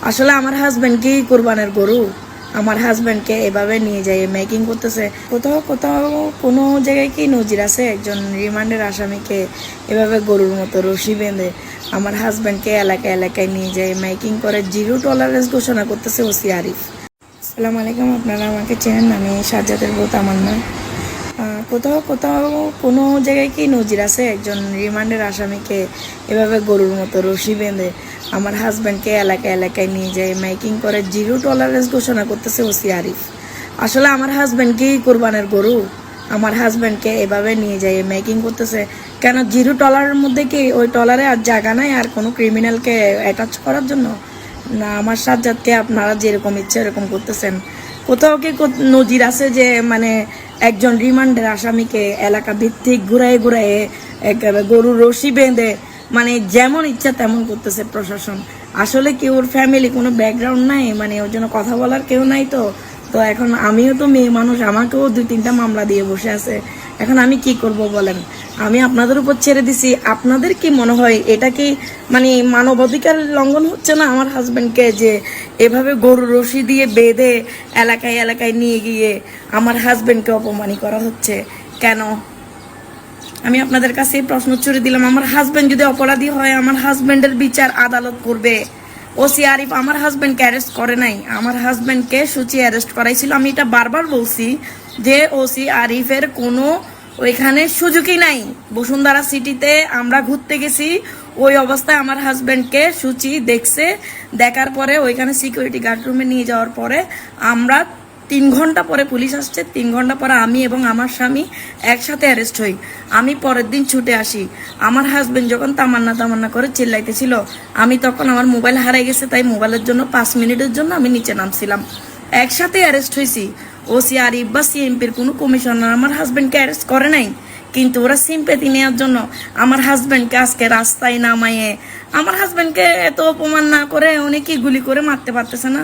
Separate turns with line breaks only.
আসলে আমার হাজবেন্ডকেই কোরবানের গরু। আমার হাজবেন্ডকে এভাবে নিয়ে যায় মেকিং করতেছে। কোথাও কোথাও কোনো জায়গায় কি নজির আছে একজন রিমান্ডের আসামিকে এভাবে গরুর মতো রশি বেঁধে আমার হাজবেন্ডকে এলাকায় এলাকায় নিয়ে যায় মেকিং করে জিরো টলারেন্স ঘোষণা করতেছে ওসি আরিফ। আসসালামু আলাইকুম, আপনারা আমাকে চেনেন, আমি সাজ্জাদের বউ তামান্না। কোথাও কোথাও কোনো জায়গায় কি নজির আছে একজন রিমান্ডের আসামিকে এভাবে গরুর মতো রশি বেঁধে আমার হাজব্যান্ডকে এলাকায় এলাকায় নিয়ে যায় মাইকিং করে জিরো টলারেন্স ঘোষণা করতেছে ওসি আরিফ। আসলে আমার হাজব্যান্ডকেই কোরবানের গরু। আমার হাজব্যান্ডকে এভাবে নিয়ে যায় মেকিং করতেছে। কেন জিরো টলারের মধ্যে কি ওই টলারে আর জায়গা নাই আর কোনো ক্রিমিনালকে অ্যাটাচ করার জন্য? না, আমার সাজ্জাদকে আপনারা যেরকম ইচ্ছে এরকম করতেছেন। কোথাও কি নজির আছে যে মানে একজন রিমান্ডের আসামিকে এলাকা ভিত্তিক ঘুরাই ঘুরাই একেবারে গরুর রশি বেঁধে মানে যেমন ইচ্ছা তেমন করতেছে প্রশাসন? আসলে কি ওর ফ্যামিলি কোনো ব্যাকগ্রাউন্ড নাই, মানে ওর জন্য কথা বলার কেউ নাই? তো তো এখন আমিও তো মেয়ে মানুষ, আমাকেও 2-3টা মামলা দিয়ে বসে আছে। এখন আমি কি করব বলেন? আমি আপনাদের উপর ছেড়ে দিছি। আপনাদের কি মনে হয় এটা কি মানে মানবাধিকার লঙ্ঘন হচ্ছে না আমার হাজবেন্ডকে যে এভাবে গরুর রশি দিয়ে বেঁধে এলাকায় এলাকায় নিয়ে গিয়ে আমার হাজবেন্ডকে অপমানি করা হচ্ছে কেন? আমি আপনাদের কাছে প্রশ্ন ছুড়ে দিলাম, আমার হাজবেন্ড যদি অপরাধী হয় আমার হাজবেন্ডের বিচার আদালত করবে। ওসি আরিফ আমার হাজবেন্ডকে অ্যারেস্ট করে নাই, আমার হাজবেন্ডকে সুচি অ্যারেস্ট করাইছিল। আমি এটা বারবার বলছি যে ওসি আরিফের কোনো ওইখানে সুযোগই নাই। বসুন্ধরা সিটিতে আমরা ঘুরতে গেছি, ওই অবস্থায় আমার হাজবেন্ডকে সুচি দেখছে। দেখার পরে ওইখানে সিকিউরিটি গার্ড রুমে নিয়ে যাওয়ার পরে আমরা 3 ঘন্টা পরে পুলিশ আসছে, 3 ঘন্টা পরে আমি এবং আমার স্বামী একসাথে অ্যারেস্ট হই। আমি পরের দিন ছুটে আসি। আমার হাজবেন্ড যখন তামান্না তামান্না করে চিল্লাইতেছিল, আমি তখন আমার মোবাইল হারাই গেছে, তাই মোবাইলের জন্য 5 মিনিটের জন্য আমি নিচে নামছিলাম। একসাথে অ্যারেস্ট হয়েছি। ওসি আরিফ বা সিএমপির কোনো কমিশনার আমার হাজবেন্ডকে অ্যারেস্ট করে নাই, কিন্তু ওরা সিম্পেথি নেওয়ার জন্য আমার হাজবেন্ডকে আজকে রাস্তায় নামাইয়ে আমার হাজবেন্ডকে এত অপমান না করে উনি কি গুলি করে মারতে পারতেছে না?